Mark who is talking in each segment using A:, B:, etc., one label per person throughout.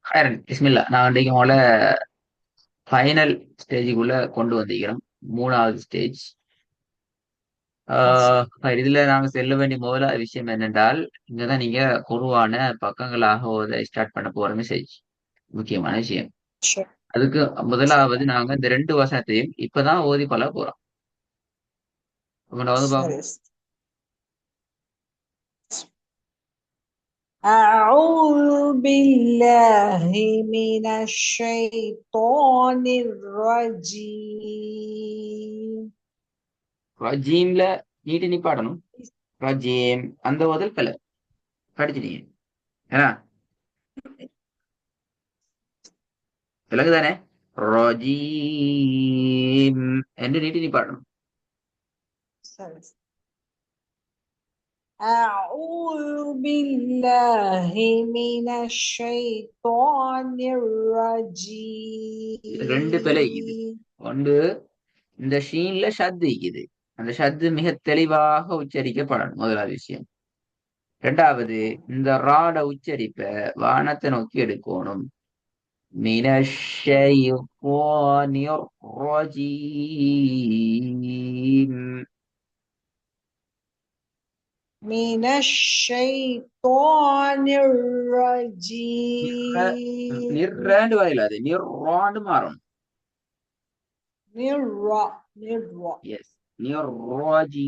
A: ஹைரன் பிஸ்மில்லா நான் இன்றைக்கு உங்களை ஃபைனல் ஸ்டேஜுக்குள்ள கொண்டு வந்திருக்கிறோம். 3வது ஸ்டேஜ். இதுல நாங்க செல்ல வேண்டிய முதலாவது விஷயம் என்னென்றால், இங்கதான் நீங்க குருவான பக்கங்களாக ஓத ஸ்டார்ட் பண்ண போற மெசேஜ். முக்கியமான விஷயம்.
B: Sure.
A: அதுக்கு முதலாவது நாங்க இந்த 2 வசனத்தையும் இப்பதான் ஓதி கொள்ள போறோம். உங்களோட வந்து பாப்போம்.
B: Yes. أعوذ بالله من الشيطان الرجيم.
A: ரஜீம்ல நீட்டி நிப்பாடணும். ரஜீம் அந்த ஓதல் பிழை படிச்சிட்டீங்க ஏன்னா விலகுதானே. ரஜீம் என்று நீட்டி நிப்பாடணும்.
B: Yes. أعوذ بالله من الشيطان
A: இது 2 பிழை இது.
B: الرجيم.
A: ஒன்று, இந்த ஷீன்ல ஷத்து இருக்குது. அந்த ஷத்து மிக தெளிவாக உச்சரிக்கப்படணும். முதலாவது விஷயம். இரண்டாவது, இந்த ராட உச்சரிப்ப வானத்தை நோக்கி எடுக்கணும். மினஷ்ஷைத்வானிர் ரஜீம்.
B: من الشيطان الرجيم.
A: நிர்ராண்டு வாயிலாது நிர்ராண்டு மாறும்.
B: نرى
A: எஸ், நிர்ரஜீம்.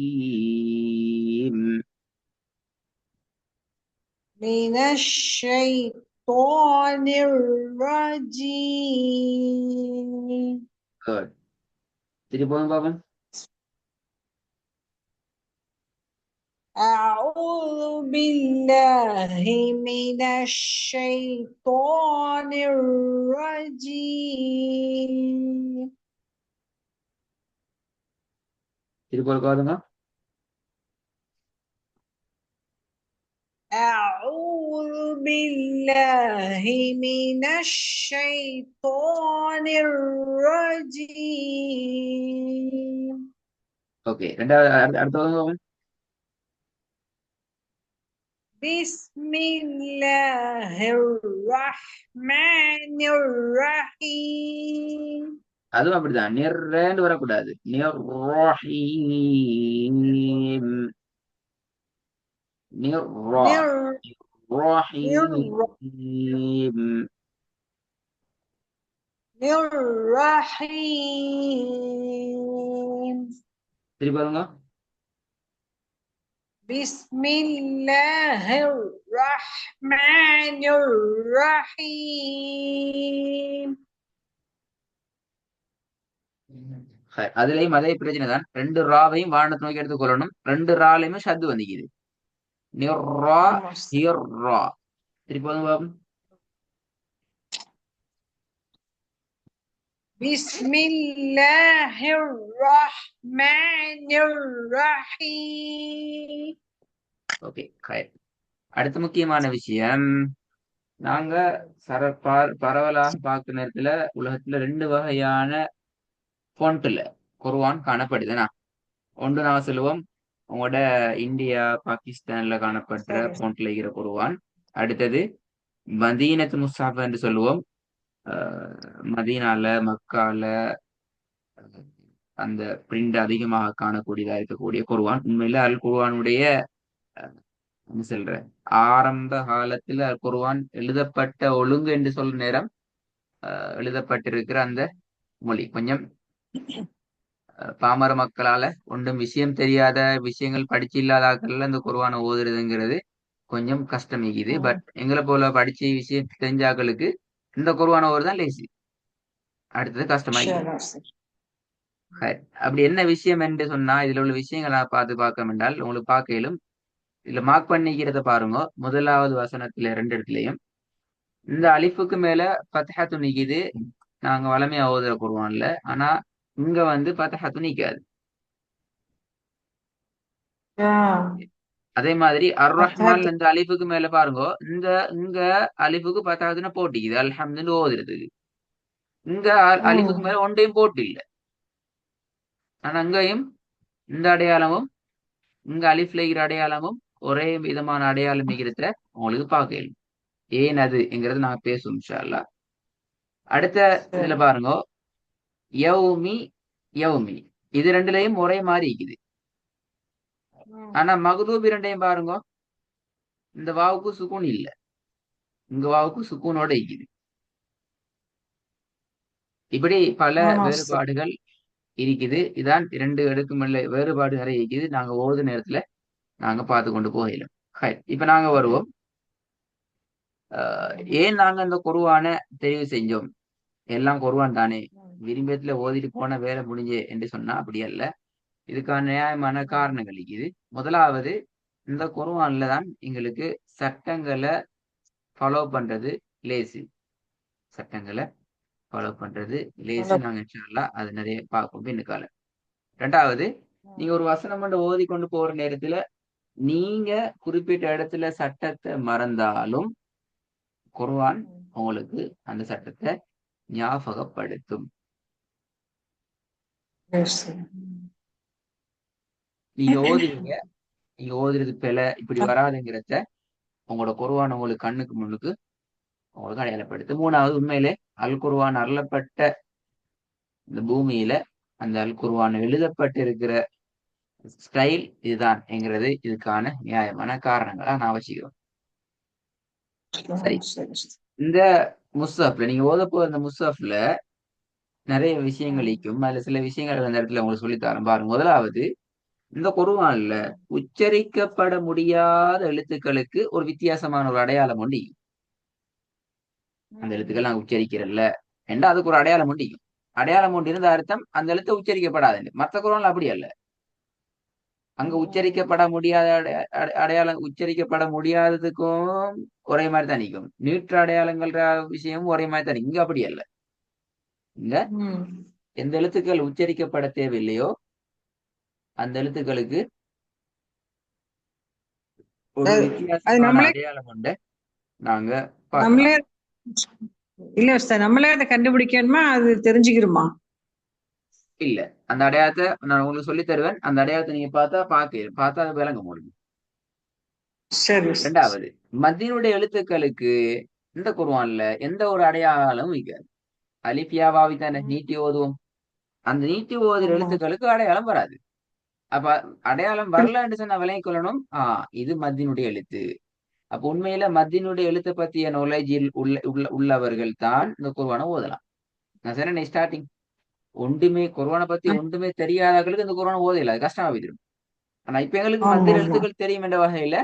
B: من الشيطان الرجيم.
A: குட். திருப்பவும் பாப்போம்.
B: أعوذ بالله من الشيطان الرجيم.
A: திருப்பூர் காதுங்க.
B: أعوذ بالله من الشيطان الرجيم.
A: ஓகே, ரெண்டாவது அடுத்த பாப்போம்.
B: بسم الله الرحمن الرحيم.
A: அதுவும் அப்படிதான், நிர்ரேண்டு வரக்கூடாது. நிர்ரஹீம். நிர்ரா
B: نر نر
A: ரஹீம்.
B: الرحيم.
A: திருப்பி பாருங்க.
B: بسم الله الرحمن الرحيم.
A: அதுலயும் அதே பிரச்சனை தான். 2 ராவையும் வானத்தை நோக்கி எடுத்துக்கொள்ளணும். 2 ராலையுமே ஷத்து வந்துக்குது. நிர்ரா ஹிர்ரா. திருப்பி வந்து பாப்போம்.
B: بسم الله الرحمن الرحيم.
A: ஓகே, அடுத்த முக்கியமான விஷயம், நாங்க பரவலாக பார்க்குற நேரத்துல உலகத்துல 2 வகையான ஃபொண்ட்ல குர்ஆன் காணப்படுதுனா. ஒன்று நாங்க சொல்லுவோம் உங்களோட இந்தியா பாகிஸ்தான்ல காணப்படுற ஃபொண்ட்ல இருக்கிற குர்ஆன். அடுத்தது மதீனத்து முஸ்ஹப் என்று சொல்லுவோம். மதீனால மக்கால அந்த பிரிண்ட் அதிகமாக காணக்கூடியதா இருக்கக்கூடிய குர்ஆன். உண்மையில அல் குர்ஆனுடைய என்ன சொல்ற, ஆரம்ப காலத்துல அல் குர்ஆன் எழுதப்பட்ட ஒழுங்கு என்று சொல்ற நேரம் எழுதப்பட்டிருக்கிற அந்த மொழி கொஞ்சம் பாமர மக்களால ஒன்றும் விஷயம் தெரியாத விஷயங்கள் படிச்சு இல்லாத ஆட்கள் அந்த குர்ஆனை ஓதுறதுங்கிறது கொஞ்சம் கஷ்டமிக்குது. பட் எங்களை போல படிச்சு விஷயம் தெரிஞ்ச ஆட்களுக்கு இந்த குர்ஆனை ஓதுதான் லேசி. அடுத்தது கஷ்டமாயிடும். அப்படி என்ன விஷயம் என்று சொன்னா, இதுல உள்ள விஷயங்கள் நான் பார்க்க என்றால் உங்களுக்கு பார்க்க இயலும். இதுல மார்க் பண்ணிக்கிறத பாருங்க. முதலாவது வசனத்துல 2 இடத்துலயும் இந்த அலிஃபுக்கு மேல ஃபத்ஹத்து நிக்குது. நாங்க வளமையா ஓதுற குர்ஆன்ல. ஆனா இங்க வந்து ஃபத்ஹத்து நிக்காது. அதே மாதிரி அர் ரஹ்மான் இந்த அலிஃபுக்கு மேல பாருங்க. இந்த இங்க அலிஃபுக்கு ஃபத்ஹத்துன்னு போட்டிக்குது அல்ஹம்துன்னு ஓதுறதுக்கு. இங்க அலிஃபுக்கு மேல ஒன்றையும் போட்டு இல்ல. ஆனா அங்கேயும் இந்த அடையாளமும் இங்க அலிஃப்ல இருக்கிற அடையாளமும் ஒரே விதமான அடையாளம் இருக்கிறத உங்களுக்கு பார்க்க இயலும். ஏன் அதுங்கிறது நாங்க பேசுவோம் இன்ஷா அல்லாஹ். அடுத்த இதுல
B: சரி.
A: பாருங்க, யௌமி யௌமி இது ரெண்டுலயும் ஒரே மாதிரி இருக்குது. ஆனா மக்தூப் இரண்டையும் பாருங்க, இந்த வாவுக்கு சுக்கூன் இல்ல, இங்க வாவுக்கு சுக்கூனோட இருக்குது. இப்படி பல
B: சரி.
A: வேறுபாடுகள் இருக்குது. இதான் இரண்டு அடுக்குமுள்ள வேறுபாடு நிறைய இருக்குது. நாங்க ஓது நேரத்துல நாங்க பார்த்து கொண்டு போகலாம். இப்ப நாங்க வருவோம். ஏன் நாங்க இந்த குர்ஆன தெரிவு செஞ்சோம்? எல்லாம் குர்ஆன் தானே, விரும்பியத்துல ஓதிட்டு போன வேலை முடிஞ்சே என்று சொன்னா அப்படி அல்ல. இதுக்கான நியாயமான காரணங்கள் இருக்குது. முதலாவது, இந்த குர்ஆன்ல தான் எங்களுக்கு சட்டங்களை ஃபாலோ பண்றது லேசு. சட்டங்களை ஃபாலோ பண்றது லேசு. நாங்க இன்ஷா அல்லாஹ் அது நிறைய பார்ப்போம் பின்னுக்கால. ரெண்டாவது, நீங்க ஒரு வசனம் கொண்டு ஓதி கொண்டு போற நேரத்துல நீங்க குறிப்பிட்ட இடத்துல சட்டத்தை மறந்தாலும் குர்ஆன் உங்களுக்கு அந்த சட்டத்தை ஞாபகப்படுத்தும்.
B: சரி.
A: நீங்க ஓதுவீங்க, நீங்க ஓதுறது பிழை இப்படி வராதுங்கிறத உங்களோட குர்ஆன் உங்களுக்கு கண்ணுக்கு முன்னுக்கு உங்களுக்கு அடையாளப்படுத்து. மூணாவது, உண்மையிலே அல் குர்ஆன் அருளப்பட்ட இந்த பூமியில அந்த அல் குர்ஆன் எழுதப்பட்டிருக்கிற ஸ்டைல் இதுதான் என்கிறது இதுக்கான நியாயமான காரணங்களா நான் வச்சுக்கிறோம். சரி,
B: சரி.
A: இந்த முஸ்ஹப்ல நீங்க ஓத போற இந்த முஸ்ஹப்ல நிறைய விஷயங்கள் இருக்கும். அதுல சில விஷயங்கள் அந்த இடத்துல உங்களுக்கு சொல்லித்தரேன் பாருங்க. முதலாவது, இந்த குர்ஆன்ல உச்சரிக்கப்பட முடியாத எழுத்துக்களுக்கு ஒரு வித்தியாசமான ஒரு அடையாளம் உண்டு. அந்த எழுத்துக்கள் நாங்க உச்சரிக்கிறல்ல என்றா அதுக்கு ஒரு அடையாளம் உண்டு. அடையாளம் உண்டு இருந்த அர்த்தம் அந்த எழுத்து உச்சரிக்கப்படாது. மற்ற குர்ஆன்ல அப்படி அல்ல. அங்க உச்சரிக்கப்பட முடியாத அடையாளம் உச்சரிக்கப்பட முடியாததுக்கும் ஒரே மாதிரி தான் நிற்கும். நியூட்ர அடையாளங்கள் விஷயமும் ஒரே மாதிரி தான். இங்க அப்படி அல்ல. இங்க எந்த எழுத்துக்கள் உச்சரிக்கப்பட தேவையில்லையோ அந்த எழுத்துக்களுக்கு ஒரு
B: அது
A: வித்தியாசமான
B: நம்மளே
A: அடையாளம் உண்டு. நாங்க
B: நம்மளே
A: பார்க்கலாம்.
B: இல்ல சார், நம்மளே அதை கண்டுபிடிக்கணுமா, அது தெரிஞ்சுக்கிறோமா?
A: இல்ல, அந்த அடையாளத்தை நான் உங்களுக்கு சொல்லி தருவேன். அந்த அடையாளத்தை நீங்க பார்த்தா அது விளங்க முடியும்.
B: சரி.
A: ரெண்டாவது, மத்தியினுடைய எழுத்துக்களுக்கு இந்த குர்ஆன்ல எந்த ஒரு அடையாளமும் வைக்காது. அலிஃப் யா வாவி தானே நீட்டி ஓதுவோம். அந்த நீட்டி ஓதுற
B: ஆமா.
A: எழுத்துக்களுக்கு அடையாளம் வராது. அப்ப அடையாளம் வரலன்னு சொன்னா விளங்கிக் கொள்ளணும், இது மத்தியினுடைய எழுத்து. அப்ப உண்மையில மத்தியினுடைய எழுத்தை பத்திய நாலேஜில் உள்ளவர்கள் தான் இந்த குர்ஆனை ஓதலாம். நான் சொன்னேன் ஸ்டார்டிங், ஒன்றுமே குர்ஆனை பத்தி ஒன்றுமே தெரியாதவர்களுக்கு இந்த குர்ஆனை ஓதல, அது கஷ்டமா போயிடும். ஆனா இப்ப எங்களுக்கு
B: ஆமா
A: மத்திய
B: ஆமா.
A: எழுத்துக்கள் தெரியும் என்ற வகையில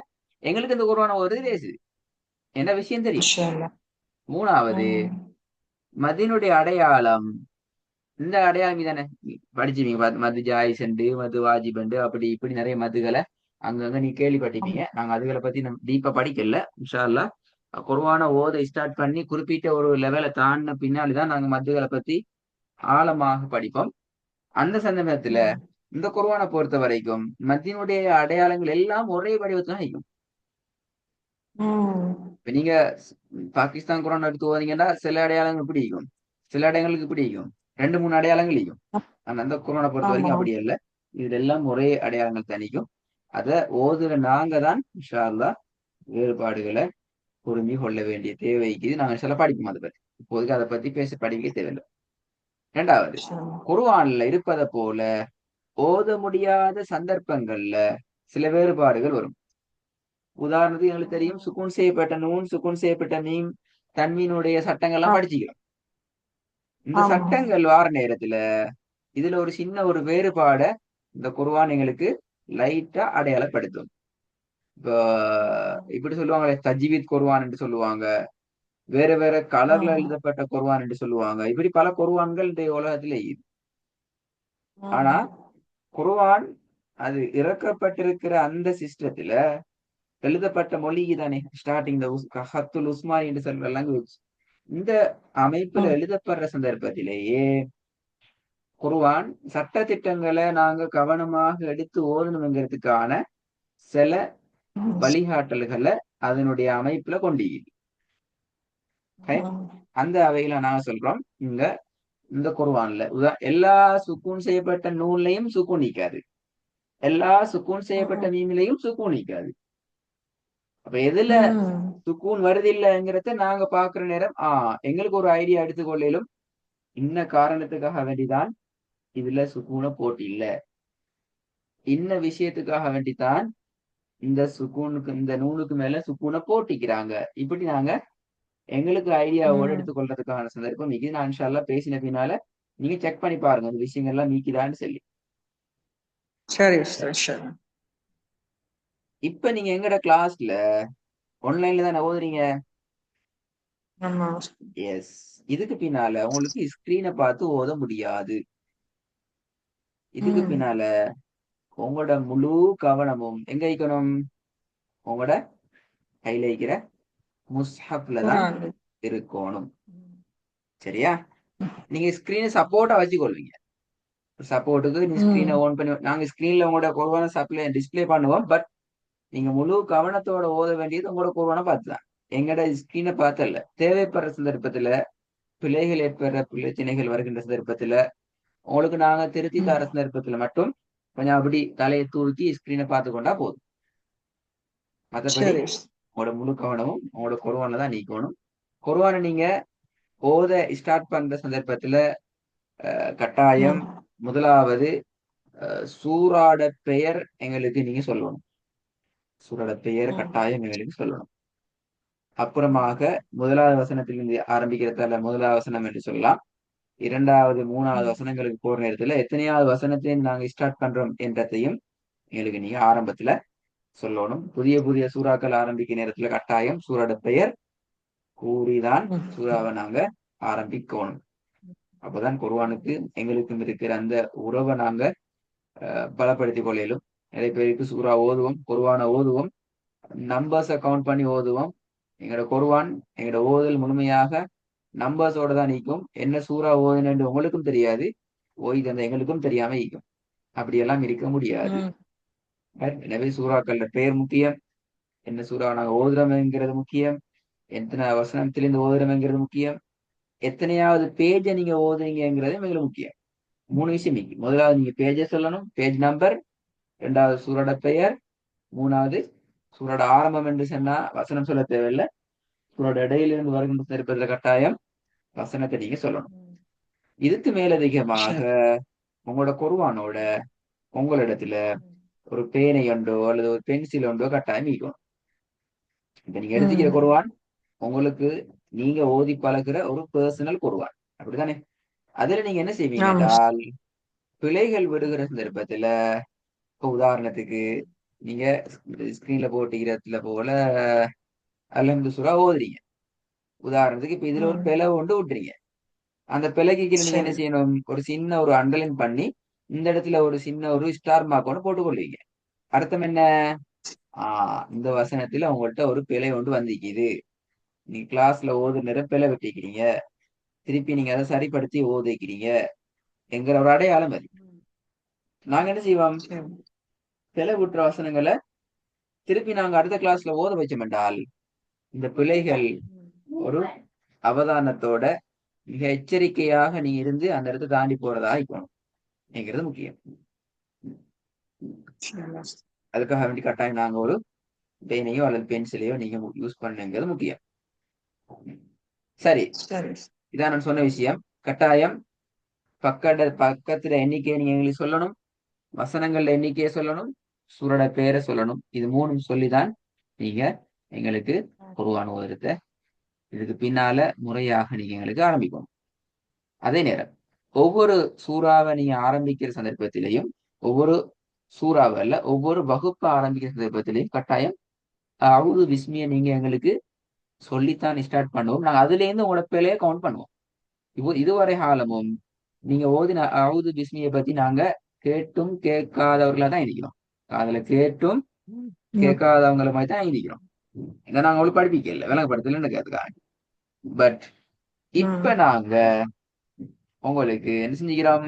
A: எங்களுக்கு இந்த குர்ஆனை ஓதுறது லேசு. என்ன விஷயம் தெரியும்.
B: இன்ஷா அல்லாஹ்.
A: மூணாவது, மத்தியினுடைய அடையாளம், இந்த அடையாளம் தானே படிச்சுவீங்க. மது ஜாயிசண்டு மது வாஜிபண்டு அப்படி இப்படி நிறைய மதுகளை அங்கங்க நீ கேள்விப்பட்டிருப்பீங்க. நாங்க அதுகளை பத்தி நம்ம டீப்பா படிக்கல. இன்ஷா அல்லாஹ் குர்ஆனை ஓத ஸ்டார்ட் பண்ணி குறிப்பிட்ட ஒரு லெவலை தாண்டின பின்னாடிதான் நாங்க மதுகளை பத்தி ஆழமாக படிப்போம். அந்த சந்தர்ப்பத்துல இந்த குர்ஆனை பொறுத்த வரைக்கும் மத்தியினுடைய அடையாளங்கள் எல்லாம் ஒரே வடிவத்துல இருக்கும். இப்ப நீங்க பாகிஸ்தான் குர்ஆன் எடுத்து ஓதீங்கன்னா சில அடையாளங்கள் பிடிக்கும், சில அடையாளங்களுக்கு பிடிக்கும், ரெண்டு மூணு அடையாளங்கள் இருக்கும். ஆனா அந்த குர்ஆனை பொறுத்த
B: ஆமா.
A: வரைக்கும் அப்படி இல்லை. இதுல எல்லாம் ஒரே அடையாளங்கள் தனிக்கும். அத ஓதுற நாங்க தான் இன்ஷா அல்லாஹ் வேறுபாடுகளை புரிஞ்சு கொள்ள வேண்டிய தேவைக்கு நாங்க சில படிப்போம். அதை பத்தி இப்போதைக்கு அதை பத்தி படிக்க தேவையில்லை. இரண்டாவது, குர்ஆன்ல இருப்பதை போல ஓத முடியாத சந்தர்ப்பங்கள்ல சில வேறுபாடுகள் வரும். உதாரணத்துக்கு எங்களுக்கு தெரியும், சுக்கூன் செய்யப்பட்ட நூன், சுக்கூன் செய்யப்பட்ட மீம், தன்மீனுடைய சட்டங்கள்லாம் படிச்சுக்கிறோம். இந்த சட்டங்கள் வார நேரத்துல இதுல ஒரு சின்ன ஒரு வேறுபாட இந்த குர்ஆன் எங்களுக்கு லைட்டா அடையாளப்படுத்தும். இப்போ இப்படி சொல்லுவாங்களே, தஜ்வீத் குர்ஆன் என்று சொல்லுவாங்க, வேற வேற கலர்ல எழுதப்பட்ட குர்ஆன் என்று சொல்லுவாங்க. இப்படி பல குர்ஆன்கள் இந்த உலகத்துல இருக்குது. ஆனா குர்ஆன் அது இறக்கப்பட்டிருக்கிற அந்த சிஸ்டத்துல எழுதப்பட்ட மொழி தானே ஸ்டார்டிங் ஹத்துல் உஸ்மானி என்று சொல்ற லாங்குவேஜ். இந்த அமைப்புல எழுதப்படுற சந்தர்ப்பத்திலேயே குர்ஆன் சட்ட திட்டங்களை நாங்க கவனமாக எடுத்து ஓதணுங்கிறதுக்கான சில வழிகாட்டல்களை அதனுடைய அமைப்புல கொண்டிருக்கு. அந்த அவையில நாங்க சொல்றோம், இந்த குர்ஆன்ல எல்லா சுக்கூன் செய்யப்பட்ட நூன்லையும் சுக்கூன் நீக்காது, எல்லா சுக்கூன் செய்யப்பட்ட மீமிலையும் சுக்கூன் நீக்காது. அப்ப எதுல
B: ம்.
A: சுக்கூன் வருது இல்லைங்கிறத நாங்க பாக்குற நேரம் எங்களுக்கு ஒரு ஐடியா எடுத்துக்கொள்ளையிலும் இன்ன காரணத்துக்காக வேண்டிதான் இதுல சுக்கூனை போட்டு இல்ல, இன்ன விஷயத்துக்காக வேண்டித்தான் இந்த சுக்கூனுக்கு இந்த நூலுக்கு மேல சுக்கூனை போட்டிக்கிறாங்க. இப்படி நாங்க எங்களுக்கு ஐடியாவோட
B: ம்.
A: எடுத்துக்கொள்றதுக்கான சந்தர்ப்பம் மிகுதி. நான் இன்ஷா அல்லாஹ் பேசின பின்னால நீங்க செக் பண்ணி பாருங்க இந்த விஷயங்கள்லாம் நீக்கிதான்னு சொல்லி.
B: சரி உஸ்தாத், சரி.
A: இப்ப நீங்க எங்கட கிளாஸ்ல ஆன்லைன்ல தானே ஓதுறீங்க?
B: ஆமா.
A: எஸ். இதுக்கு பின்னால உங்களுக்கு ஸ்கிரீனை பார்த்து ஓத முடியாது. இதுக்கு
B: ம்.
A: பின்னால உங்களோட முழு கவனமும் எங்க வைக்கணும்? உங்களோட கையில இருக்கிற முஸ்ஹப்ல தான்
B: குரான்.
A: இருக்கணும். சரியா? நீங்க ஸ்கிரீனை சப்போர்ட்டா வச்சுக்கொள்வீங்க. சப்போர்ட்டுக்கு நீ ஸ்கிரீனை
B: ம்.
A: ஓன் பண்ணி நாங்க ஸ்கிரீன்ல உங்களோட குர்ஆனை சப்ளை டிஸ்ப்ளே பண்ணுவோம். பட் நீங்க முழு கவனத்தோட ஓத வேண்டியது உங்களோட குர்ஆனை பார்த்து தான். எங்கட ஸ்கிரீனை பார்த்தல்ல. தேவைப்படுற சந்தர்ப்பத்துல பிழைகள் ஏற்படுற பிரச்சனைகள் வருகின்ற சந்தர்ப்பத்துல உங்களுக்கு நாங்க திருத்தி
B: ம்.
A: தர சந்தர்ப்பத்துல மட்டும் கொஞ்சம் அப்படி தலையை தூக்கி ஸ்கிரீனை பார்த்து கொண்டா போதும். மற்றபடி
B: சரி உஸ்தாத்.
A: உங்களோட முழு கவனமும் உங்களோட குர்ஆன்ல தான் நீக்கணும். குர்ஆனை நீங்க ஓத ஸ்டார்ட் பண்ற சந்தர்ப்பத்துல கட்டாயம்
B: ம்.
A: முதலாவது சூராட பெயர் எங்களுக்கு நீங்க சொல்லணும். சூராட பெயர்
B: ம்.
A: கட்டாயம் எங்களுக்கு சொல்லணும். அப்புறமாக முதலாவது வசனத்திலிருந்து ஆரம்பிக்கிறதால முதலாவது வசனம் என்று சொல்லலாம். இரண்டாவது மூணாவது
B: ம்.
A: வசனங்களுக்கு போற நேரத்துல எத்தனையாவது வசனத்தையும் நாங்க ஸ்டார்ட் பண்றோம் என்றதையும் எங்களுக்கு நீங்க ஆரம்பத்துல சொல்லணும். புதிய புதிய சூறாக்கள் ஆரம்பிக்க நேரத்துல கட்டாயம் சூராட பெயர் கூறிதான்
B: ம்.
A: சூறாவை நாங்க ஆரம்பிக்கணும். அப்பதான் குர்ஆனுக்கு எங்களுக்கும் இருக்கிற அந்த உறவை நாங்க பலப்படுத்திக் கொள்ளையிலும். நிறைய பேருக்கு சூறா ஓதுவோம், குர்ஆனை ஓதுவோம், நம்பர்ஸை கவுண்ட் பண்ணி ஓதுவோம். எங்களோட குர்ஆன் எங்களோட ஓதுதல் முழுமையாக நம்பர்ஸோட தான் நீக்கும். என்ன சூறா ஓதுனு உங்களுக்கும் தெரியாது, ஓய் தந்த எங்களுக்கும் தெரியாம இருக்கும். அப்படியெல்லாம் இருக்க முடியாது.
B: ம்.
A: எனவே சூறாக்கள பெயர் முக்கியம், என்ன சூறா நாங்க ஓதுறோம்ங்கிறது முக்கியம், எத்தனை வசனத்திலிருந்து ஓதுறோம்ங்கிறது முக்கியம், எத்தனையாவது பேஜை நீங்க ஓதுறீங்கிறது எங்களுக்கு முக்கியம். 3 விஷயம் இருக்கு. முதலாவது நீங்க பேஜை சொல்லணும், பேஜ் நம்பர். இரண்டாவது சூரோட பெயர். மூணாவது சூரோட ஆரம்பம் என்று சொன்னா வசனம் சொல்ல தேவையில்லை. சூரோட இடையிலிருந்து வருகின்ற திருப்பதில கட்டாயம் வசனத்தை நீங்க சொல்லணும். இதுக்கு மேலதிகமாக
B: சரி.
A: உங்களோட குர்ஆனோட உங்களிடத்துல ஒரு பேனை ஒன்றோ அல்லது ஒரு பென்சில் ஒன்றோ கட்டாயம் இருக்கணும். இப்ப நீங்க எடுத்துக்கிற
B: ம்.
A: குர்ஆன் உங்களுக்கு நீங்க ஓதி பழகுற ஒரு பர்சனல் குர்ஆன். அப்படித்தானே? அதுல நீங்க என்ன செய்வீங்க
B: ஆமா உஸ்தாத்.
A: என்றால் பிழைகள் விடுகிற சந்தர்ப்பத்துல இப்ப உதாரணத்துக்கு நீங்க ஸ்கிரீன்ல போட்டிக்கிறதுல போல அல்ஹம்து சூரா ஓதுறீங்க. உதாரணத்துக்கு இப்ப இதுல ஒரு
B: ம்.
A: பிழை கொண்டு விட்டுறீங்க. அந்த பிழைக்கு கீழ நீங்க என்ன
B: சரி.
A: செய்யணும்? ஒரு சின்ன ஒரு அண்டர்லைன் பண்ணி இந்த இடத்துல ஒரு சின்ன ஒரு ஸ்டார் மார்க் ஒன்று போட்டுக் கொள்வீங்க. அர்த்தம் என்ன? இந்த வசனத்துல உங்கள்ட்ட ஒரு பிழை ஒன்று வந்திருக்குது. நீங்க கிளாஸ்ல ஓது நேரம் பிழை வெட்டிக்கிறீங்க. திருப்பி நீங்க அதை சரிப்படுத்தி ஓதிக்கிறீங்க என்கிற ஒரு அடையாளம் அது. நாங்க என்ன செய்வோம்?
B: சரி.
A: பிழை விட்டுற வசனங்களை திருப்பி நாங்க அடுத்த கிளாஸ்ல ஓத வச்சோம் என்றால் இந்த பிழைகள் ஒரு அவதானத்தோட மிக எச்சரிக்கையாக நீ இருந்து அந்த இடத்தை தாண்டி போறதா இருக்கணும் என்கிறது முக்கியம்.
B: சரி உஸ்தாத்.
A: அதுக்காக வேண்டி கட்டாயம் நாங்க ஒரு பெயினையோ அல்லது பென்சிலையோ நீங்க யூஸ் பண்ணுங்கிறது முக்கியம். சரி,
B: சரி உஸ்தாத்.
A: இதான் நான் சொன்ன விஷயம். கட்டாயம் பக்கத்துல எண்ணிக்கையை நீங்க எங்களுக்கு சொல்லணும், வசனங்கள்ல எண்ணிக்கையை சொல்லணும், சூரோட பேரை சொல்லணும். இது மூணும் சொல்லிதான் நீங்க எங்களுக்கு குர்ஆன் ஓதுறத இதுக்கு பின்னால முறையாக நீங்க எங்களுக்கு ஆரம்பிக்கணும். அதே நேரம் ஒவ்வொரு சூறாவை நீங்க ஆரம்பிக்கிற சந்தர்ப்பத்திலையும் ஒவ்வொரு சூறாவை அல்ல ஒவ்வொரு வகுப்பு ஆரம்பிக்கிற சந்தர்ப்பத்திலையும் கட்டாயம் அவுது பிஸ்மியை நீங்க எங்களுக்கு சொல்லித்தான் ஸ்டார்ட் பண்ணுவோம். நாங்க அதுல இருந்து உங்களோட பிழையை கவுண்ட் பண்ணுவோம். இப்போ இதுவரை காலமும் நீங்க ஓதின அவுது பிஸ்மியை பத்தி நாங்க கேட்டும் கேட்காதவர்களா தான் இருக்கிறோம். அதுல கேட்டும்
B: ம்.
A: கேட்காதவங்கள மாதிரி தான் இருக்கிறோம். இதை நாங்க அவங்களுக்கு படிப்பிக்கல, விளங்கப்படுத்தலன்னு கேட்காங்க. பட் இப்ப
B: ம்.
A: நாங்க உங்களுக்கு என்ன செஞ்சுக்கிறோம்?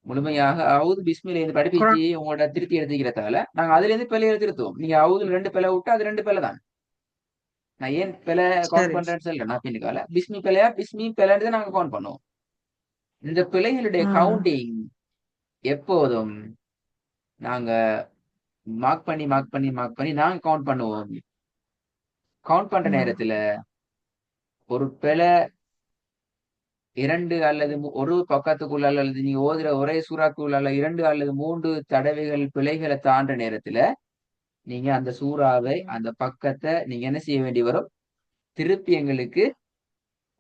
A: முழுமையாக அவுது பிஸ்மில இருந்து படிப்பிச்சு
B: குரான்.
A: உங்களோட திருத்தி எழுதிக்கிறதால நாங்க அதுல இருந்து பிழையை திருத்துவோம். நீங்க அவுதுல 2 பிழை விட்டு அது 2 பிழை தான். நான் ஏன் பிழை கவுண்ட்
B: சரி.
A: பண்றேன்னு சொல்லல. நான் பின்னுக்கால பிஸ்மி பிழையா பிஸ்மி பிழைன்னு நாங்க கவுண்ட் பண்ணுவோம். இந்த பிழைகளுடைய
B: ம்.
A: கவுண்டிங் எப்போதும் நாங்க மார்க் பண்ணி நாங்க கவுண்ட் பண்ணுவோம். கவுண்ட் பண்ற நேரத்துல ஒரு பிழை இரண்டு அல்லது ஒரு பக்கத்துக்குள்ள அல்லது நீங்க ஓதுற ஒரே சூறாக்குள்ள 2 அல்லது 3 தடவைகள் பிழைகளை தாண்ட நேரத்துல நீங்க அந்த சூறாவை அந்த பக்கத்தை நீங்க என்ன செய்ய வேண்டி வரும்? திருப்பி எங்களுக்கு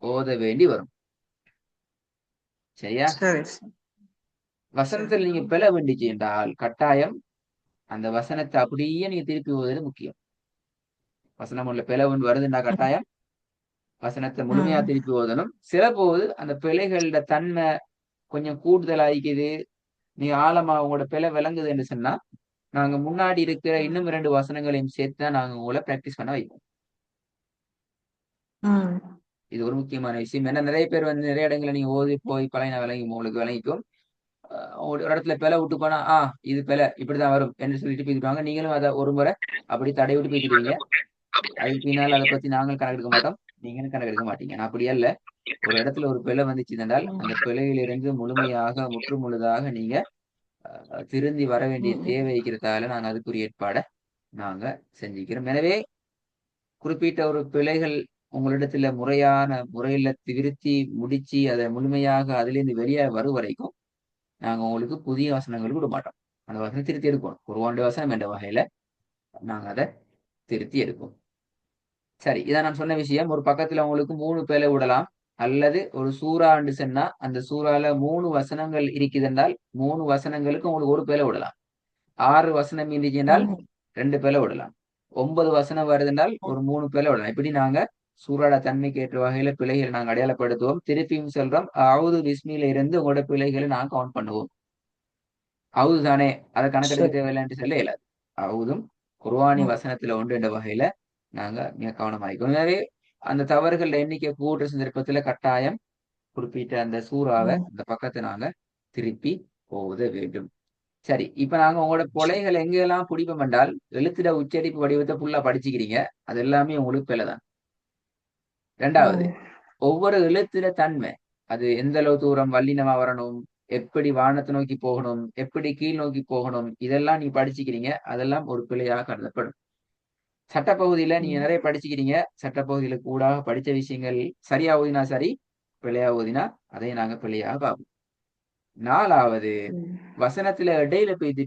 A: ஓத வேண்டி வரும். சரியா?
B: சரி சரி.
A: வசனத்துல நீங்க பிழை வேண்டிச்சு என்றால் கட்டாயம் அந்த வசனத்தை அப்படியே நீங்க திருப்பி ஓதுறது முக்கியம். வசனம் உள்ள பிழை ஒன்று வருதுன்னா கட்டாயம் வசனத்தை முழுமையா திருப்பி ஓதணும். சில போது அந்த பிழைகளோட தன்மை கொஞ்சம் கூடுதலாகிக்குது, நீ ஆழமா உங்களோட பிழை விளங்குதுன்னு சொன்னா நாங்க முன்னாடி இருக்கிற இன்னும் 2 வசனங்களையும் சேர்த்து தான் நாங்க உங்களை பிராக்டிஸ் பண்ண வைப்போம். இது ஒரு முக்கியமான விஷயம். ஏன்னா நிறைய பேர் வந்து நிறைய இடங்களை நீங்க ஓதி போய் பழைய விளங்கி உங்களுக்கு விளங்கிக்கும். ஒரு இடத்துல பிழை விட்டு போனா இது பிழை இப்படிதான் வரும் என்று சொல்லிட்டு போயிடுவாங்க. நீங்களும் அதை ஒரு முறை அப்படி தடை விட்டு போய்க்கிடுவீங்க. அதுக்கு பின்னால் அதை பத்தி நாங்களும் கணக்கெடுக்க மாட்டோம், நீங்களும் கணக்கெடுக்க மாட்டீங்க. நான் அப்படி அல்ல. ஒரு இடத்துல ஒரு பிழை வந்துச்சு என்றால் அந்த பிழையிலிருந்து முழுமையாக முழுதாக நீங்க திருந்தி வர வேண்டிய தேவை இருக்கிறதால நாங்க அதுக்குரிய ஏற்பாடை நாங்க செஞ்சுக்கிறோம். எனவே குறிப்பிட்ட ஒரு பிழைகள் உங்களிடத்துல முறையான முறையில திருத்தி முடிச்சு அதை முழுமையாக அதிலிருந்து வெளியே வரும் வரைக்கும் நாங்க உங்களுக்கு புதிய வசனங்கள் விட மாட்டோம். அந்த வசனம் திருத்தி எடுப்போம். ஒரு 1 வசனம் என்ற வகையில நாங்க அதை திருத்தி எடுப்போம். சரி, இதான் நான் சொன்ன விஷயம். ஒரு பக்கத்துல உங்களுக்கு 3 பிழை விடலாம், அல்லது ஒரு சூறாண்டு சொன்னா அந்த சூறால 3 வசனங்கள் இருக்குது என்றால் 3 வசனங்களுக்கு உங்களுக்கு ஒரு பிழை விடலாம். 6 வசனம் இருந்துச்சு என்றால் 2 பிழை விடலாம். 9 வசனம் வருது என்றால் ஒரு 3 பிழை விடலாம். இப்படி நாங்க சூறாட தன்மைக்கு ஏற்ற வகையில பிழைகளை நாங்க அடையாளப்படுத்துவோம். திருப்பியும் சொல்றோம், அவுது பிஸ்மியில இருந்து உங்களோட பிழைகளை நாங்க கவுண்ட் பண்ணுவோம். அவுது தானே, அதை கணக்கெடுக்க தேவையில்லைன்னு சொல்ல இயலாது. அவுதும் குர்ஆனி வசனத்துல ஒன்று என்ற வகையில நாங்க மிக கவனமாயிருக்கோம். எனவே அந்த தவறுகள் எண்ணிக்கை கூடுற சந்தர்ப்பத்துல கட்டாயம் குறிப்பிட்ட அந்த சூறாவை அந்த பக்கத்தை நாங்க திருப்பி ஓத வேண்டும். சரி, இப்ப நாங்க உங்களோட பிழைகள் எங்கெல்லாம் பிடிப்போம் என்றால் எழுத்துட உச்சரிப்பு வடிவத்தை ஃபுல்லா படிச்சுக்கிறீங்க, அது எல்லாமே உங்களுக்கு பிழைதான். ரெண்டாவது, ஒவ்வொரு எழுத்துல தன்மை, அது எந்த அளவு தூரம் வல்லினமா வரணும், எப்படி வானத்தை நோக்கி போகணும், எப்படி கீழ் நோக்கி போகணும், இதெல்லாம் நீ படிச்சுக்கிறீங்க, அதெல்லாம் ஒரு பிழையாக கருதப்படும். சட்டப்பகுதியில நீங்க நிறைய படிச்சுக்கிறீங்க, சட்டப்பகுதியில கூடாக படிச்ச விஷயங்கள் சரியா ஓதினா சரி, பிழையா ஓதினா அதை நாங்க பிழையாக பார்ப்போம். 4வது, வசனத்துல இடையில போய்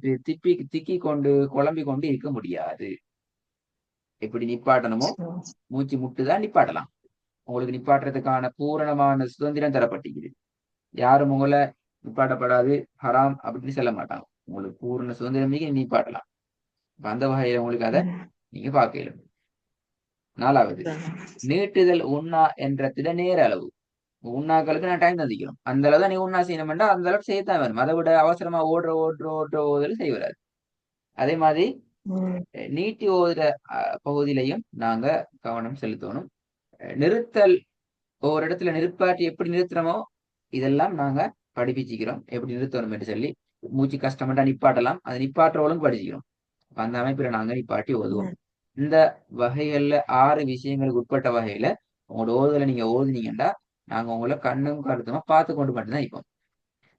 A: திக்கி கொண்டு குழம்பி கொண்டு இருக்க முடியாது. எப்படி நிப்பாட்டணுமோ மூச்சு முட்டுதான் நிப்பாட்டலாம். உங்களுக்கு நிப்பாட்டுறதுக்கான பூரணமான சுதந்திரம் தரப்பட்டிருக்குது. யாரும் உங்களை நிப்பாட்டப்படாது ஹராம் அப்படின்னு சொல்ல மாட்டாங்க. உங்களுக்கு பூரண சுதந்திரம் நிப்பாட்டலாம். அந்த வகையில உங்களுக்கு அதை நீங்க பார்க்கலாம். 4வது, நீட்டுதல் உண்ணா என்ற திடநேர அளவு. உண்ணாக்களுக்கு நான் டைம் தந்திக்கிறோம், அந்த அளவு தான் நீ உண்ணா செய்யணும்னா அந்த அளவுக்கு செய்யத்தான் வேணும். அதை விட அவசரமா ஓடுற செய்வராது. அதே மாதிரி நீட்டி ஓதுற பகுதியிலையும் நாங்க கவனம் செலுத்தணும். நிறுத்தல், ஒவ்வொரு இடத்துல நிற்பாட்டி எப்படி நிறுத்துறோமோ இதெல்லாம் நாங்க படிப்பிச்சுக்கிறோம், எப்படி நிறுத்தணும் என்று சொல்லி. மூச்சு கஷ்டம்டா நிப்பாட்டலாம், அதை நிப்பாட்டுறவளும் படிச்சுக்கிறோம். அந்த அமைப்புல நாங்க நிப்பாட்டி ஓதுவோம். இந்த வகைகள்ல 6 விஷயங்களுக்கு உட்பட்ட வகையில உங்களோட ஓதுதலை நீங்க ஓதுனீங்கன்னா நாங்க உங்களை கண்ணும் கருத்துமா பார்த்து கொண்டு மட்டும்தான் இப்போம்.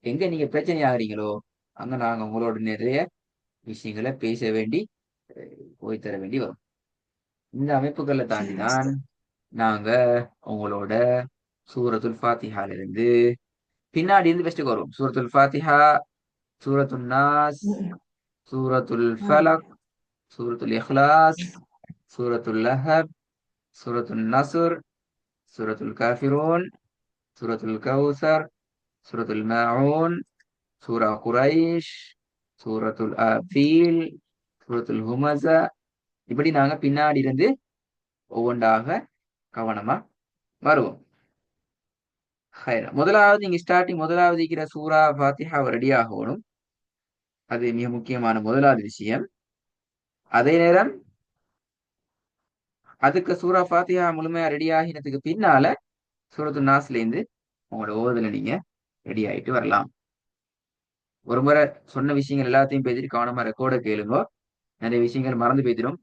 A: எங்க நீங்க பிரச்சனை ஆகுறீங்களோ அங்க நாங்க உங்களோட நிறைய விஷயங்களை பேச வேண்டி போய் தர வேண்டி வரும். இந்த அமைப்புகளை தாண்டிதான் நாங்க உங்களோட சூரத்துல் ஃபாத்திஹால இருந்து பின்னாடி இருந்து பெஸ்ட்டுக்கு வருவோம். சூரத்துல் ஃபாத்திஹா, சூரத்துல் நாஸ், சூரத்துல் ஃபலக், சூரத்துல் இஹ்லாஸ், சூரத்துல் லஹப், சூரத்துல் நஸ்ர், சூரத்துல் காஃபிரூன், சூரத்துல் கௌசர், சூரத்துல் மாஊன், சூரா குரைஷ், சூரத்துல் ஃபீல், சூரத்துல் ஹுமஸா. இப்படி நாங்க பின்னாடி இருந்து ஒவ்வொன்றாக கவனமா வருவோம். முதலாவது நீங்க முதலாவது இருக்கிற சூரா ஃபாத்திஹா ரெடி ஆகணும். அது மிக முக்கியமான முதலாவது விஷயம். அதே நேரம் அதுக்கு சூரா ஃபாத்திஹா முழுமையா ரெடி ஆகினதுக்கு பின்னால சூரத்து நாஸ்ல இருந்து உங்களோட ஓதுல நீங்க ரெடி ஆயிட்டு வரலாம். ஒரு முறை சொன்ன விஷயங்கள் எல்லாத்தையும் பேசிட்டு கவனமா ரெக்கார்ட கேளுங்க. நிறைய விஷயங்கள் மறந்து பேசிடும்.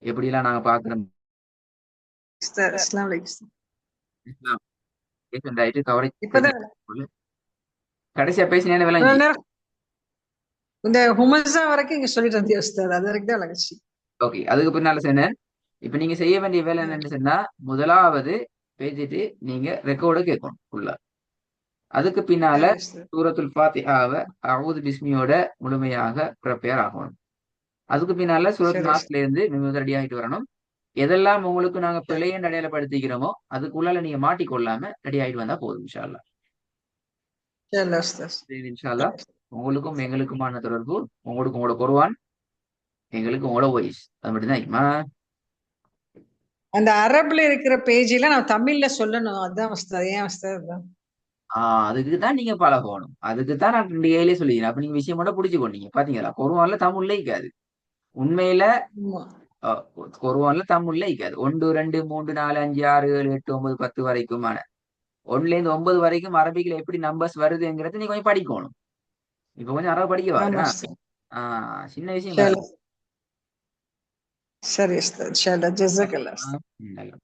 A: எப்படிலாம் நாங்க பாக்குறோம் கவரை கடைசியா பேசினேன்னு விளங்கி
B: இந்த ஹுமஸா வரைக்கும் இங்க சொல்லிட்டு இருந்தேன் உஸ்தாத், அது வரைக்கும் தான் விளங்குச்சு.
A: ஓகே, அதுக்கு பின்னால சொன்னேன். இப்ப நீங்க செய்ய வேண்டிய வேலை என்னன்னு சொன்னா, முதலாவது பேசிட்டு நீங்க ரெக்கார்டு கேட்கணும் ஃபுல்லா. அதுக்கு பின்னால
B: சரி உஸ்தாத்.
A: சூரத்துல் ஃபாத்திஹாவை அவுது பிஸ்மியோட முழுமையாக ப்ரிப்பேர் ஆகணும். அதுக்கு பின்னால சூரத்
B: சரி
A: நாஸ்ல
B: உஸ்தாத்.
A: இருந்து நீங்க ரெடி ஆகிட்டு வரணும். எதெல்லாம் உங்களுக்கு நாங்க பிழையன்னு அடையாளப்படுத்திக்கிறோமோ அதுக்குள்ளால நீங்க மாட்டிக்கொள்ளாம ரெடி ஆகிட்டு வந்தா போதும் இன்ஷா அல்லாஹ்.
B: சரி உஸ்தாத்.
A: சரி, இன்ஷா அல்லாஹ். உங்களுக்கும் எங்களுக்குமான தொடர்பு, உங்களுக்கு உங்களோட குர்ஆன், எங்களுக்கு உங்களோட வாய்ஸ், அது மட்டும்தான் இருக்குமா?
B: அந்த அரபுல இருக்கிற பேஜ்ல நான் தமிழ்ல சொல்லணும், அதான் உஸ்தாத். ஏன் உஸ்தாத்? அதான்.
A: அதுக்கு தான் நீங்க பழகணும். அதுக்கு தான் நான் 2 ஏயிலே சொல்லிக்கிறேன். அப்ப நீங்க விஷயம் மட்டும் புடிச்சுக்கோங்க. பாத்தீங்களா, குர்ஆன்ல தமிழ்ல இருக்காது. உண்மையில
B: ஆமா.
A: குர்ஆன்ல தமிழ்ல இருக்காது. 1 2 3 4 5 6 7 8 9 10 வரைக்குமான 1ல இருந்து 9 வரைக்கும் அரபிக்ல எப்படி நம்பர்ஸ் வருதுங்கிறத நீ கொஞ்சம் படிக்கணும். இப்ப கொஞ்சம் அரபு படிக்க
B: ஆமா
A: பாருங்க.
B: உஸ்தாத்.
A: சின்ன விஷயம்
B: சரி.
A: பாருங்க.
B: சரி உஸ்தாத். இன்ஷா அல்லாஹ். ஜஸாக்கல்லாஹ்.
A: நல்லது.